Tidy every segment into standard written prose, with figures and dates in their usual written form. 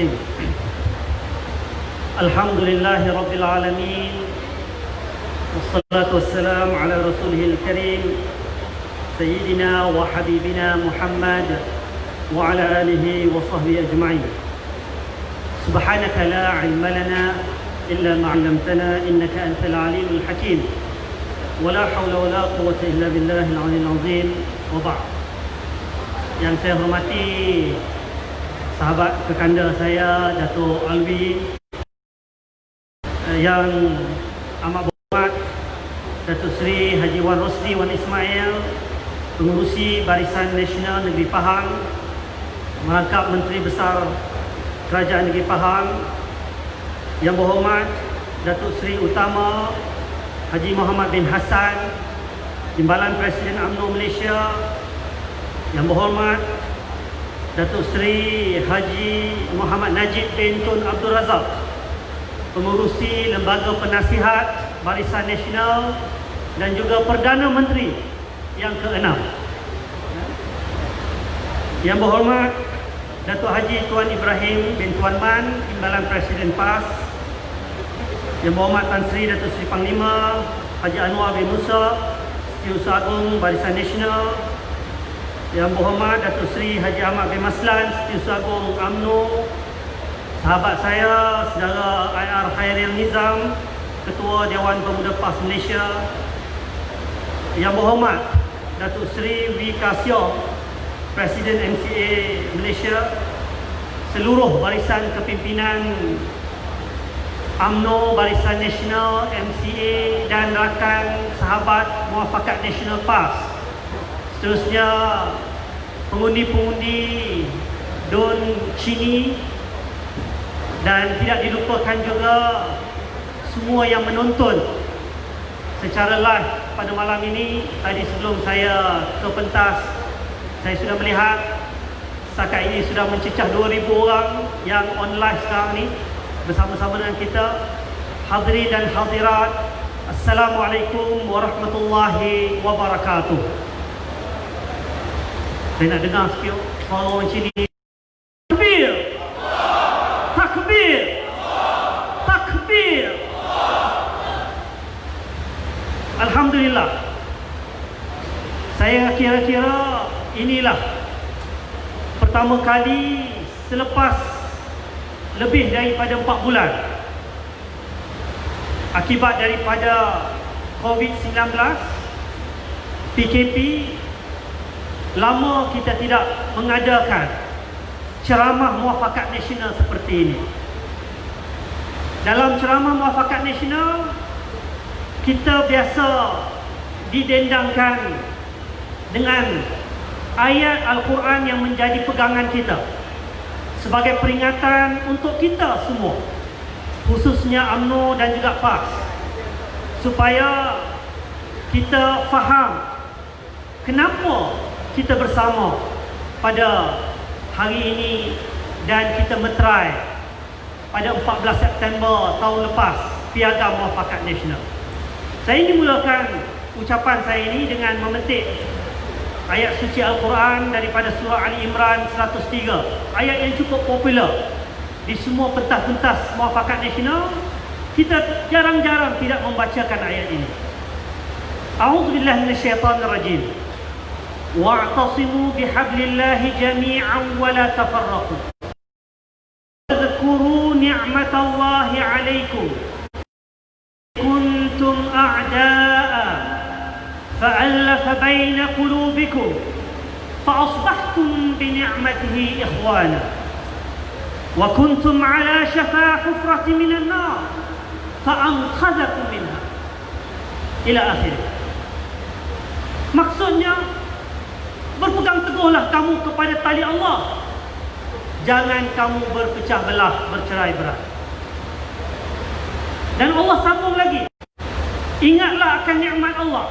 Bismillahirrahmanirrahim. Alhamdulillahirabbil alamin. Wassalatu wassalamu ala rasulihil karim sayyidina wa habibina Muhammad wa ala alihi wa sahbihi ajma'in. Subhanaka la ilma lana illa ma 'allamtana innaka antal alimul hakim. Wala haula wala quwwata illa billahil aliyyil azim. Wa ba'd. Yang saya hormati sahabat kekanda saya Dato' Alwi, yang amat berhormat Datuk Seri Haji Wan Rosli Wan Ismail, Pengurusi Barisan Nasional Negeri Pahang, merangkap Menteri Besar Kerajaan Negeri Pahang, yang berhormat Datuk Seri Utama Haji Muhammad bin Hassan, Timbalan Presiden UMNO Malaysia, yang berhormat Datuk Seri Haji Muhammad Najib bin Tun Abdul Razak, Pengurusi Lembaga Penasihat Barisan Nasional, dan juga Perdana Menteri yang ke-6. Yang berhormat Datuk Haji Tuan Ibrahim bin Tuan Man, Timbalan Presiden PAS, yang berhormat Tan Sri Datuk Seri Panglima Haji Anwar bin Musa, Setiausaha Agung Barisan Nasional, yang berhormat Datuk Seri Haji Ahmad bin Maslan, Setiausaha Agung UMNO, sahabat saya, saudara IR Khairil Nizam, Ketua Dewan Pemuda PAS Malaysia, yang berhormat Datuk Seri W. Kasio, Presiden MCA Malaysia, seluruh barisan kepimpinan UMNO, Barisan Nasional, MCA dan rakan sahabat Muafakat Nasional PAS. Seterusnya pengundi-pengundi Don Chini, dan tidak dilupakan juga semua yang menonton secara live pada malam ini. Tadi sebelum saya ke pentas, saya sudah melihat setakat ini sudah mencecah 2,000 orang yang on live sekarang ni bersama-sama dengan kita. Hadirin dan hadirat, Assalamualaikum warahmatullahi wabarakatuh. Saya nak dengar sikit suara orang sini. Takbir! Takbir! Takbir! Alhamdulillah. Saya kira-kira inilah pertama kali selepas lebih daripada 4 bulan akibat daripada COVID-19, PKP, lama kita tidak mengadakan ceramah Muafakat Nasional seperti ini. Dalam ceramah Muafakat Nasional, kita biasa didendangkan dengan ayat Al-Quran yang menjadi pegangan kita sebagai peringatan untuk kita semua, khususnya UMNO dan juga PAS, supaya kita faham kenapa kita bersama pada hari ini dan kita meterai pada 14 September tahun lepas Piagam Muafakat Nasional. Saya ingin mulakan ucapan saya ini dengan memetik ayat suci Al-Quran daripada surah Ali Imran 103, ayat yang cukup popular di semua pentas-pentas Muafakat Nasional. Kita jarang-jarang tidak membacakan ayat ini. A'udzubillahi minasyaitonirrajim. Wa'tasimu bihablillahi jami'an wa la tafarraqu. Wadhkuru ni'matallahi 'alaikum. Kuntum a'da'a fa'alafa baina qulubikum fa'asbahtum bi ni'matihi ikhwana wa kuntum 'ala shafa hufratin minan nar fa'anqadhakum minha ila akhir. Maksudnya, berpegang teguhlah kamu kepada tali Allah, jangan kamu berpecah belah, bercerai berai. Dan Allah sambung lagi, ingatlah akan nikmat Allah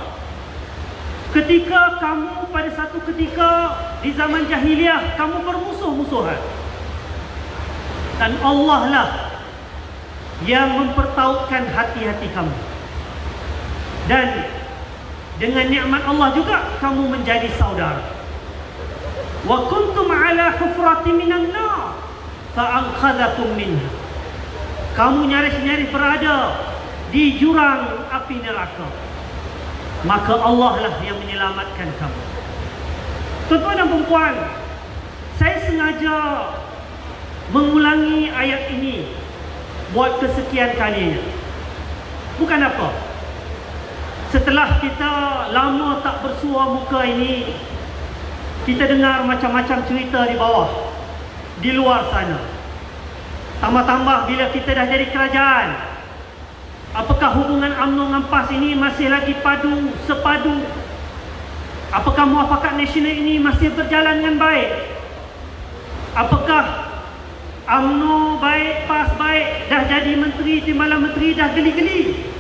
ketika kamu pada satu ketika di zaman jahiliah kamu bermusuh-musuhan, dan Allah lah yang mempertautkan hati-hati kamu, dan dengan nikmat Allah juga kamu menjadi saudara. Wa kuntum ala hufratin minan nar fa'anqadhakum minha. Kamu nyaris-nyaris berada di jurang api neraka, maka Allah lah yang menyelamatkan kamu. Tuan-tuan dan puan-puan, saya sengaja mengulangi ayat ini buat kesekian kalinya. Bukan apa, setelah kita lama tak bersua muka ini, kita dengar macam-macam cerita di bawah, di luar sana. Tambah-tambah bila kita dah jadi kerajaan, apakah hubungan UMNO dengan PAS ini masih lagi sepadu? Apakah muafakat nasional ini masih berjalan dengan baik? Apakah UMNO baik, PAS baik, dah jadi menteri, timbalan menteri dah geli-geli,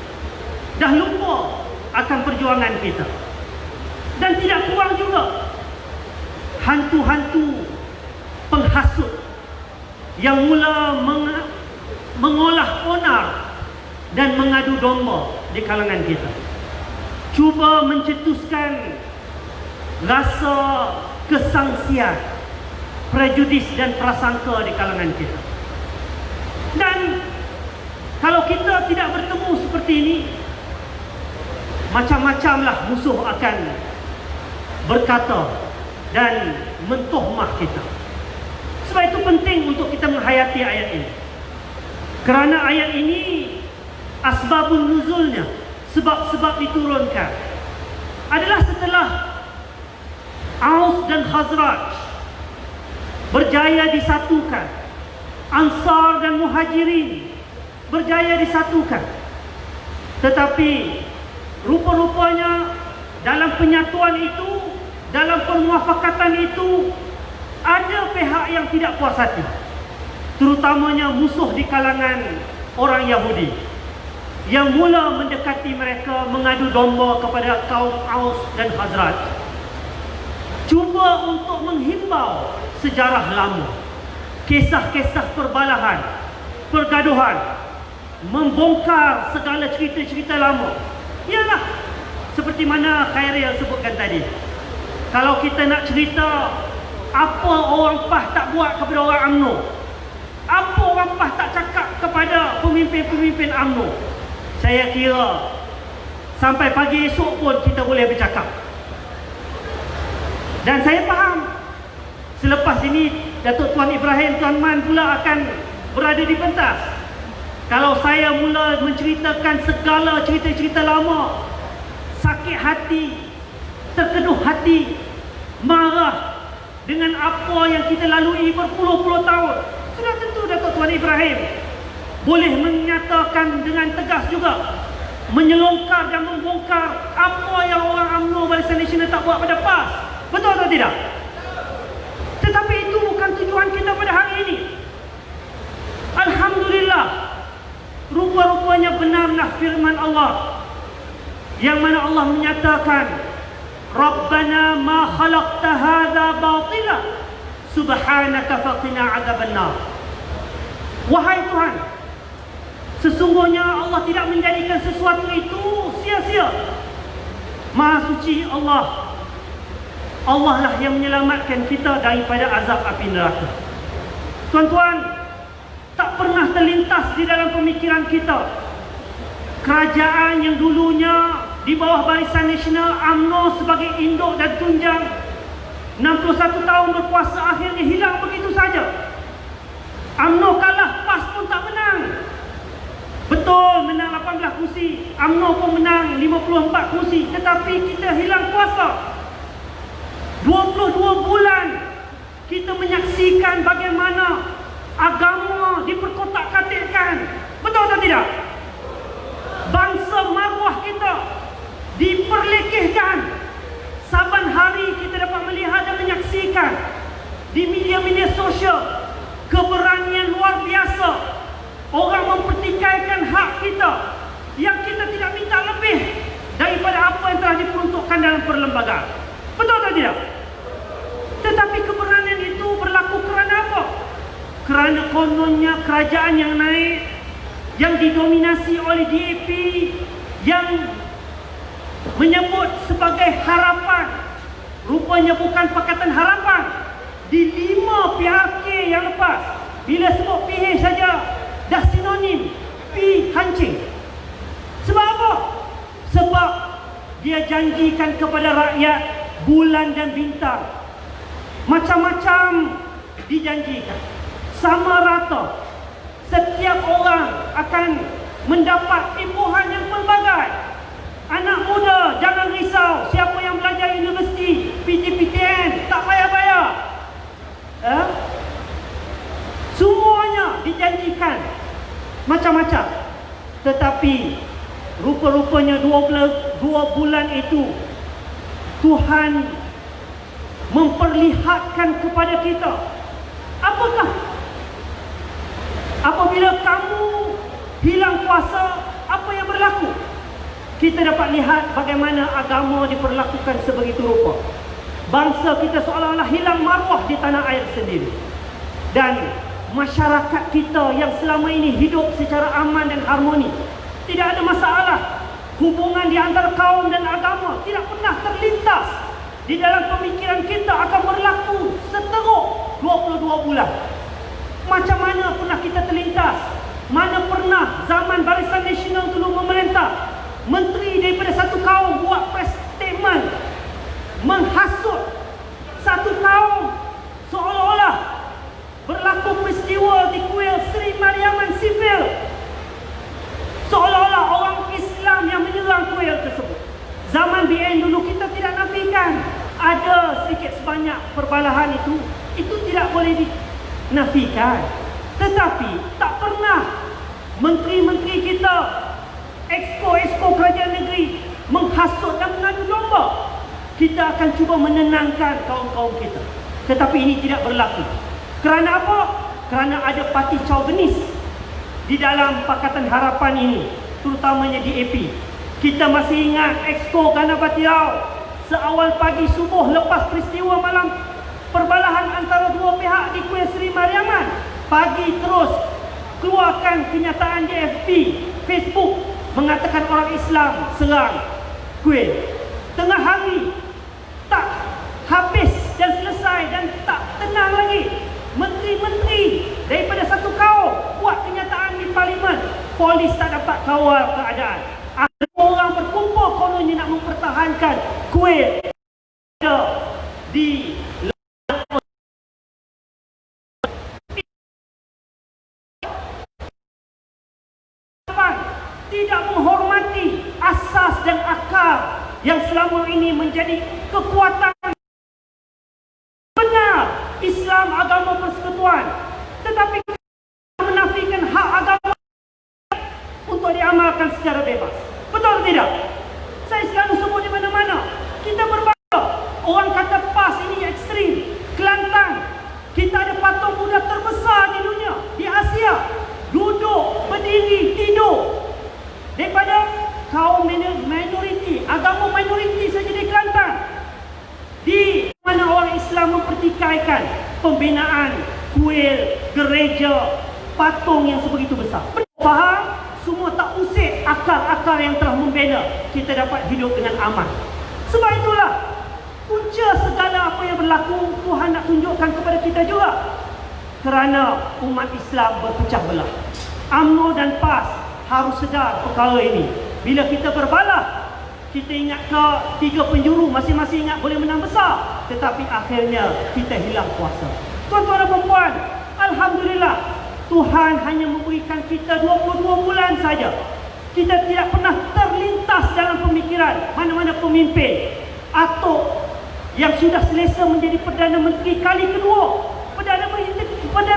dah lupa akan perjuangan kita? Dan tidak kurang juga hantu-hantu penghasut yang mula mengolah onar dan mengadu domba di kalangan kita, cuba mencetuskan rasa kesangsian, prejudis dan prasangka di kalangan kita. Dan kalau kita tidak bertemu seperti ini, macam-macamlah musuh akan berkata dan mentohmah kita. Sebab itu penting untuk kita menghayati ayat ini, kerana ayat ini asbabun nuzulnya, sebab-sebab diturunkan adalah setelah Aus dan Khazraj berjaya disatukan, Ansar dan Muhajirin berjaya disatukan. Tetapi rupa-rupanya dalam penyatuan itu, dalam permuafakatan itu, ada pihak yang tidak puas hati, terutamanya musuh di kalangan orang Yahudi yang mula mendekati mereka, mengadu domba kepada kaum Aus dan Khazraj, cuba untuk menghimbau sejarah lama, kisah-kisah perbalahan, pergaduhan, membongkar segala cerita-cerita lama. Ialah seperti mana Khairil sebutkan tadi, kalau kita nak cerita apa orang PAS tak buat kepada orang UMNO, apa orang PAS tak cakap kepada pemimpin-pemimpin UMNO, saya kira sampai pagi esok pun kita boleh bercakap. Dan saya faham selepas ini Datuk Tuan Ibrahim Tuan Man pula akan berada di pentas. Kalau saya mula menceritakan segala cerita-cerita lama, sakit hati, terkeduh hati, marah dengan apa yang kita lalui berpuluh-puluh tahun, sudah tentu Datuk Tuan Ibrahim boleh menyatakan dengan tegas juga, menyelongkar dan membongkar apa yang orang UMNO Barisan Nasional tak buat pada PAS. Betul atau tidak? Tetapi itu bukan tujuan kita pada hari ini. Alhamdulillah, rupa-rupanya benarlah firman Allah, yang mana Allah menyatakan, Rabbana ma khalaqta hadha batila subhanaka faqina adzabannar. Wahai Tuhan, sesungguhnya Allah tidak menjadikan sesuatu itu sia-sia. Maha suci Allah, Allah lah yang menyelamatkan kita daripada azab api neraka. Tuan-tuan, tak pernah terlintas di dalam pemikiran kita kerajaan yang dulunya di bawah Barisan Nasional, UMNO sebagai induk dan tunjang, 61 tahun berkuasa, akhirnya hilang begitu saja. UMNO kalah, PAS pun tak menang. Betul, menang 18 kursi, UMNO pun menang 54 kursi, tetapi kita hilang kuasa. 22 bulan kita menyaksikan bagaimana agama diperkotak-katikkan. Betul atau tidak? Bangsa maruah kita diperlekehkan. Saban hari kita dapat melihat dan menyaksikan di media-media sosial keberanian luar biasa orang mempertikaikan hak kita, yang kita tidak minta lebih daripada apa yang telah diperuntukkan dalam perlembagaan. Betul atau tidak? Tetapi keberanian itu berlaku kerana apa? Kerana kononnya kerajaan yang naik, yang didominasi oleh DAP, yang menyebut sebagai harapan, rupanya bukan Pakatan Harapan. Di 5 PRK yang lepas, bila sebut PH saja dah sinonim pi hancing. Sebab apa? Sebab dia janjikan kepada rakyat bulan dan bintang, macam-macam dijanjikan, sama rata. Setiap orang akan mendapat imbuhan yang pelbagai. Anak muda jangan risau, siapa yang belajar universiti PTPTN tak payah bayar. Semuanya dijanjikan macam-macam. Tetapi rupa-rupanya dua bulan itu Tuhan memperlihatkan kepada kita apakah apabila kamu hilang kuasa, apa yang berlaku. Kita dapat lihat bagaimana agama diperlakukan sebegitu rupa. Bangsa kita seolah-olah hilang maruah di tanah air sendiri. Dan masyarakat kita yang selama ini hidup secara aman dan harmoni, tidak ada masalah. Hubungan di antara kaum dan agama tidak pernah terlintas di dalam pemikiran kita akan berlaku seteruk 22 bulan. Macam mana pernah kita terlintas? Mana pernah zaman Barisan Nasional dulu memerintah, menteri daripada satu kaum buat press statement menghasut satu kaum seolah-olah berlaku peristiwa di kuil Sri Mariaman Sivil, seolah-olah orang Islam yang menyerang kuil tersebut. Zaman BN dulu kita tidak nafikan ada sedikit sebanyak perbalahan itu tidak boleh dinafikan. Tetapi tak pernah menteri-menteri kita, exco kerajaan negeri menghasut dan mengadu domba. Kita akan cuba menenangkan kaum-kaum kita. Tetapi ini tidak berlaku. Kerana apa? Kerana ada parti chauvinis di dalam Pakatan Harapan ini, terutamanya di AP. Kita masih ingat exco Ganapati Rao seawal pagi subuh lepas peristiwa malam perbalahan antara dua pihak di kuil Sri Mariaman, pagi terus keluarkan kenyataan di FB, Facebook, mengatakan orang Islam serang kuil. Tengah hari tak habis dan selesai dan tak tenang lagi, menteri-menteri daripada satu kaum buat kenyataan di parlimen. Polis tak dapat kawal keadaan. Ada orang berkumpul kononnya nak mempertahankan kuil di tidak menghormati asas dan akar yang selama ini menjadi kekuatan benar Islam agama persekutuan, tetapi menafikan hak agama untuk diamalkan secara bebas. Betul tidak? Saya selalu sebut di mana-mana, kita berbangga. Orang kata PAS ini ekstrim. Kelantan, kita ada patung Buddha terbesar di dunia, di Asia, duduk, berdiri, tidur. Daripada kaum minoriti, agama minoriti saja di Kelantan, di mana orang Islam mempertikaikan pembinaan kuil, gereja, patung yang sebegitu besar. Faham? Semua tak usik akar-akar yang telah membina kita dapat hidup dengan aman. Sebab itulah punca segala apa yang berlaku Tuhan nak tunjukkan kepada kita juga. Kerana umat Islam berpecah belah. UMNO dan PAS harus sedar perkara ini. Bila kita berbalah, kita ingat ke tiga penjuru, masing-masing ingat boleh menang besar, tetapi akhirnya kita hilang kuasa. Tuan-tuan dan puan-puan, alhamdulillah, Tuhan hanya memberikan kita 22 bulan saja. Kita tidak pernah terlintas dalam pemikiran mana-mana pemimpin atau yang sudah selesa menjadi Perdana Menteri kali kedua, Perdana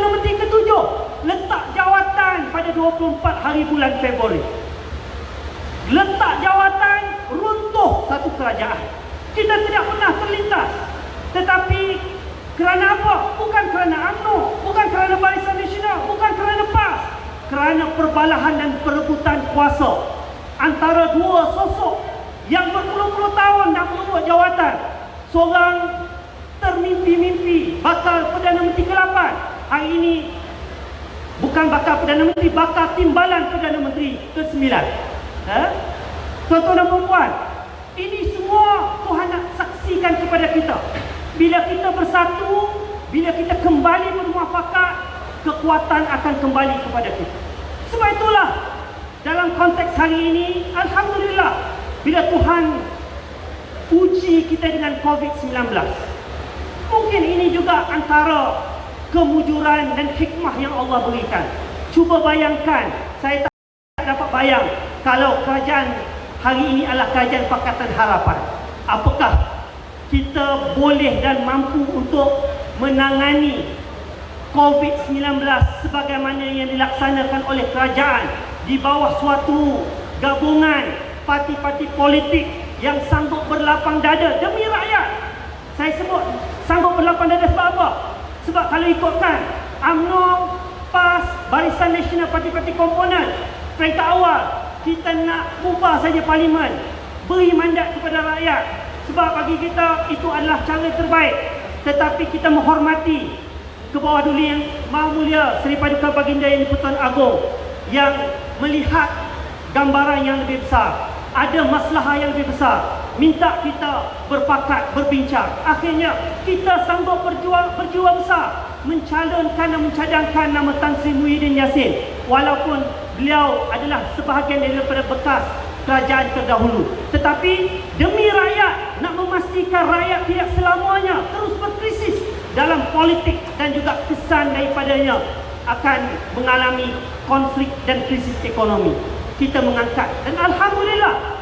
Menteri ketujuh, letak jawatan pada 24 hari bulan Februari. Letak jawatan, runtuh satu kerajaan. Kita tidak pernah terlintas. Tetapi kerana apa? Bukan kerana UMNO, bukan kerana Barisan Nasional, bukan kerana PAS. Kerana perbalahan dan perebutan kuasa antara dua sosok yang berpuluh-puluh tahun nak merebut jawatan. Seorang termimpi-mimpi bakal Perdana Menteri ke-8. Hari ini bukan bakal Perdana Menteri, bakal timbalan Perdana Menteri ke-9. Tuan-tuan dan puan-puan, ini semua Tuhan nak saksikan kepada kita. Bila kita bersatu, bila kita kembali bermuafakat, kekuatan akan kembali kepada kita. Sebab itulah dalam konteks hari ini, Alhamdulillah, bila Tuhan uji kita dengan COVID-19, mungkin ini juga antara kemujuran dan hikmah yang Allah berikan. Cuba bayangkan, saya tak dapat bayang kalau kerajaan hari ini adalah kerajaan Pakatan Harapan. Apakah kita boleh dan mampu untuk menangani COVID-19 sebagaimana yang dilaksanakan oleh kerajaan di bawah suatu gabungan parti-parti politik yang sanggup berlapang dada demi rakyat. Saya sebut sanggup berlapang dada sebab apa? Sebab kalau ikutkan UMNO, PAS, Barisan Nasional, parti-parti komponen, peringkat awal kita nak ubah saja parlimen, beri mandat kepada rakyat. Sebab bagi kita itu adalah cara terbaik. Tetapi kita menghormati ke bawah dulu yang Maha Mulia Seri Paduka Baginda Yang di-Pertuan Agong yang melihat gambaran yang lebih besar, ada masalah yang lebih besar, minta kita berpakat, berbincang. Akhirnya kita sanggup berjuang besar, mencalonkan dan mencadangkan nama Tan Sri Muhyiddin Yassin, walaupun beliau adalah sebahagian daripada bekas kerajaan terdahulu. Tetapi demi rakyat, nak memastikan rakyat tidak selamanya terus berkrisis dalam politik dan juga kesan daripadanya akan mengalami konflik dan krisis ekonomi, kita mengangkat. Dan Alhamdulillah,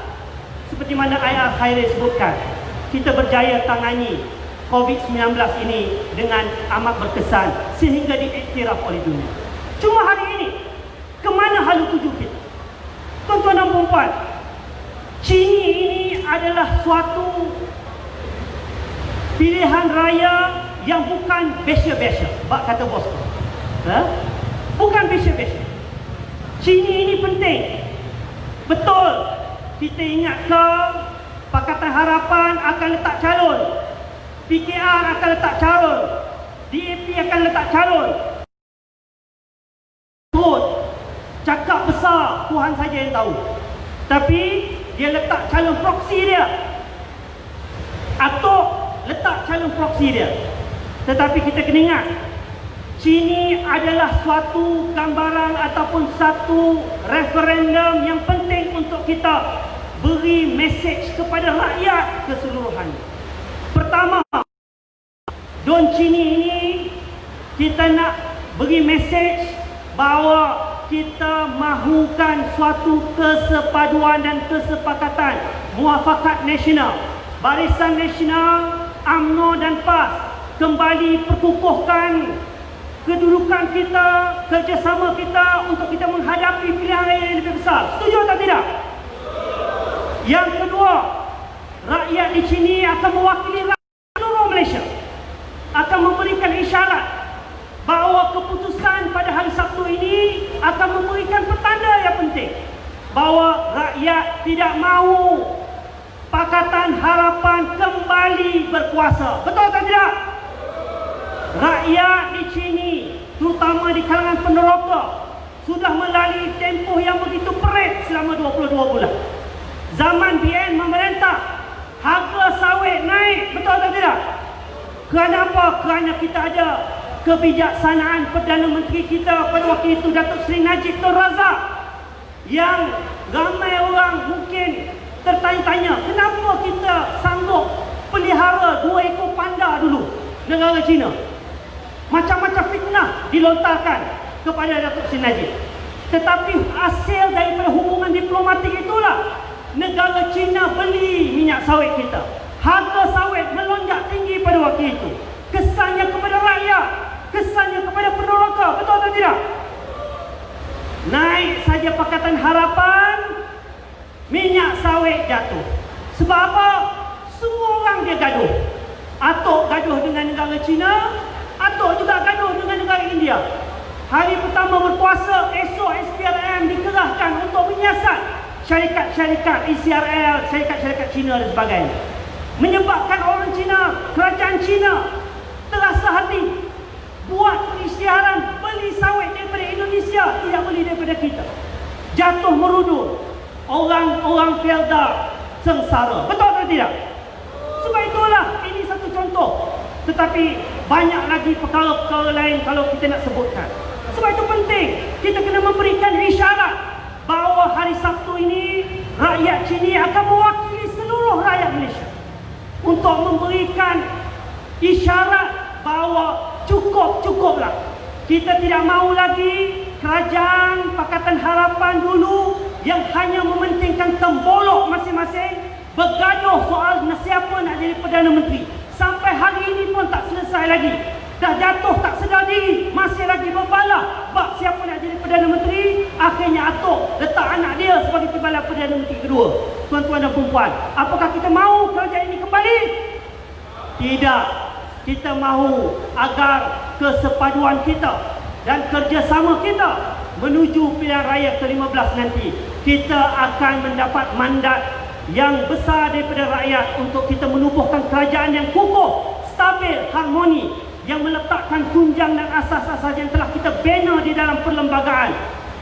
seperti mana ayat Khairi sebutkan, kita berjaya tangani COVID-19 ini dengan amat berkesan sehingga diiktiraf oleh dunia. Cuma hari ini, kemana halu tuju kita? Tuan-tuan dan puan-puan, Chini ini adalah suatu pilihan raya yang bukan biasa-biasa, bak kata bos. Bukan biasa-biasa. Chini ini penting. Betul, kita ingat ke Pakatan Harapan akan letak calon, PKR akan letak calon, DAP akan letak calon. Cakap besar, Tuhan saja yang tahu. Tapi dia letak calon proksi dia, atau letak calon proksi dia. Tetapi kita kena ingat, Chini adalah suatu gambaran ataupun satu referendum yang penting untuk kita beri mesej kepada rakyat keseluruhannya. Pertama, Don Chini ini kita nak beri mesej bahawa kita mahukan suatu kesepaduan dan kesepakatan muafakat nasional. Barisan Nasional, UMNO dan PAS kembali perkukuhkan kedudukan kita, kerjasama kita untuk kita menghadapi pilihan raya yang lebih besar. Setuju atau tidak? Yang kedua, rakyat di sini akan mewakili rakyat seluruh Malaysia, akan memberikan isyarat bahawa keputusan pada hari Sabtu ini akan memberikan petanda yang penting bahawa rakyat tidak mahu Pakatan Harapan kembali berkuasa. Betul atau tidak? Rakyat di sini, terutama di kalangan peneroka, sudah melalui tempoh yang begitu perit selama 22 bulan. Zaman BN memerintah, harga sawit naik. Betul atau tidak? Kerana apa? Kerana kita ada kebijaksanaan Perdana Menteri kita pada waktu itu, Datuk Seri Najib Tun Razak, yang ramai orang mungkin tertanya-tanya, kenapa kita sanggup pelihara 2 ekor panda dulu negara China? Macam-macam fitnah dilontarkan kepada Datuk Seri Najib. Tetapi hasil daripada hubungan diplomatik itulah negara China beli minyak sawit kita. Harga sawit melonjak tinggi pada waktu itu. Kesannya kepada rakyat, kesannya kepada peneroka. Betul atau tidak? Naik saja Pakatan Harapan, minyak sawit jatuh. Sebab apa? Semua orang dia gaduh. Atok gaduh dengan negara China, Atok juga gaduh dengan negara India. Hari pertama berkuasa, esok SPRM dikerahkan untuk menyiasat syarikat-syarikat ECRL, syarikat-syarikat China dan sebagainya. Menyebabkan orang China, kerajaan China terasa hati buat isytiharan beli sawit daripada Indonesia, tidak beli daripada kita. Jatuh merudum, orang-orang Felda sengsara. Betul atau tidak? Sebab itulah ini satu contoh. Tetapi banyak lagi perkara-perkara lain kalau kita nak sebutkan. Sebab itu penting kita kena memberikan isyarat bahawa hari Sabtu ini rakyat Chini akan mewakili seluruh rakyat Malaysia untuk memberikan isyarat bahawa cukuplah. Kita tidak mahu lagi kerajaan Pakatan Harapan dulu yang hanya mementingkan tembolok masing-masing, bergaduh soal siapa nak jadi Perdana Menteri. Sampai hari ini pun tak selesai lagi. Dah jatuh tak sedar diri, masih lagi berbalah bab siapa nak jadi Perdana Menteri. Akhirnya atuk letak anak dia sebagai timbalan Perdana Menteri kedua. Tuan-tuan dan puan-puan, apakah kita mahu kerajaan ini kembali? Tidak. Kita mahu agar kesepaduan kita dan kerjasama kita menuju pilihan raya ke-15 nanti, kita akan mendapat mandat yang besar daripada rakyat untuk kita menubuhkan kerajaan yang kukuh, stabil, harmoni, yang meletakkan tunjang dan asas-asas yang telah kita bina di dalam perlembagaan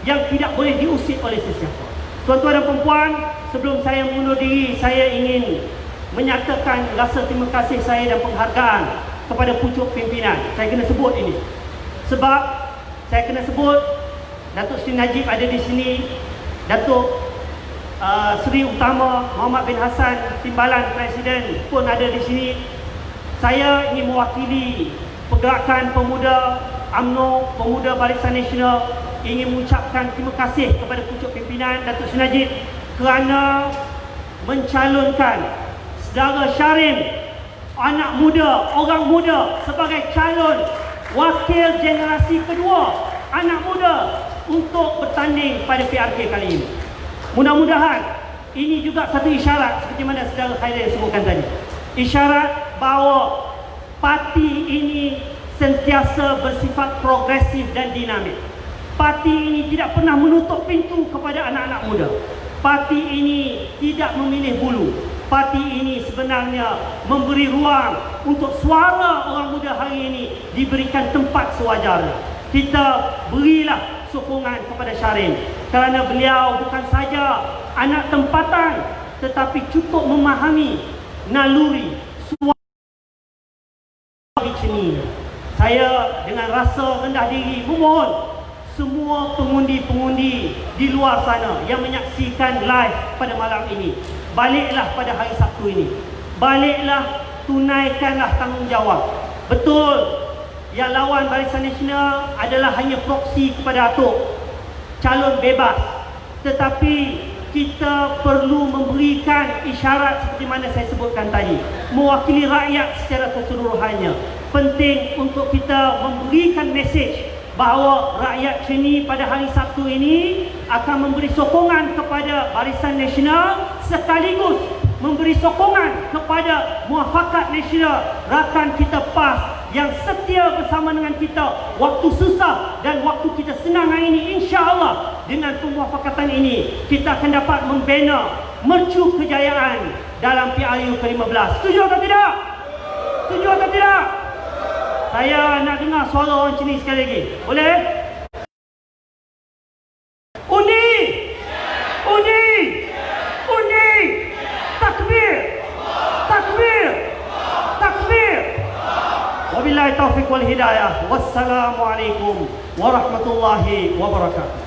yang tidak boleh diusik oleh sesiapa. Tuan-tuan dan puan-puan, sebelum saya mengundur diri, saya ingin menyatakan rasa terima kasih saya dan penghargaan kepada pucuk pimpinan. Saya kena sebut ini sebab saya kena sebut Datuk Seri Najib ada di sini, Datuk Seri Utama Muhammad bin Hassan, Timbalan Presiden pun ada di sini. Saya ingin mewakili pergerakan pemuda UMNO, pemuda Barisan Nasional, ingin mengucapkan terima kasih kepada pucuk pimpinan Datuk Seri Najib kerana mencalonkan saudara Syarim, anak muda, orang muda, sebagai calon wakil generasi kedua anak muda untuk bertanding pada PRK kali ini. Mudah-mudahan ini juga satu isyarat seperti mana saudara Khairil sebutkan tadi. Isyarat bahawa parti ini sentiasa bersifat progresif dan dinamik. Parti ini tidak pernah menutup pintu kepada anak-anak muda. Parti ini tidak memilih bulu. Parti ini sebenarnya memberi ruang untuk suara orang muda hari ini diberikan tempat sewajarnya. Kita berilah sokongan kepada Syarim kerana beliau bukan saja anak tempatan tetapi cukup memahami naluri suara Chini. Saya dengan rasa rendah diri memohon semua pengundi-pengundi di luar sana yang menyaksikan live pada malam ini, baliklah pada hari Sabtu ini. Baliklah, tunaikanlah tanggungjawab. Betul, yang lawan Barisan Nasional adalah hanya proksi kepada Atuk, calon bebas. Tetapi kita perlu memberikan isyarat seperti mana saya sebutkan tadi, mewakili rakyat secara keseluruhannya. Penting untuk kita memberikan mesej bahawa rakyat Chini pada hari Sabtu ini akan memberi sokongan kepada Barisan Nasional sekaligus memberi sokongan kepada Muafakat Nasional, rakan kita PAS yang setia bersama dengan kita waktu susah dan waktu kita senang hari ini. InsyaAllah dengan pemuafakatan ini kita akan dapat membina mercu kejayaan dalam PRU ke-15. Setuju atau tidak? Setuju atau tidak? Saya nak dengar suara orang Chini sekali lagi. Boleh? Undi! Undi! Undi! Takbir! Takbir! Takbir! Wabillahi taufiq wal hidayah. Wassalamualaikum warahmatullahi wabarakatuh.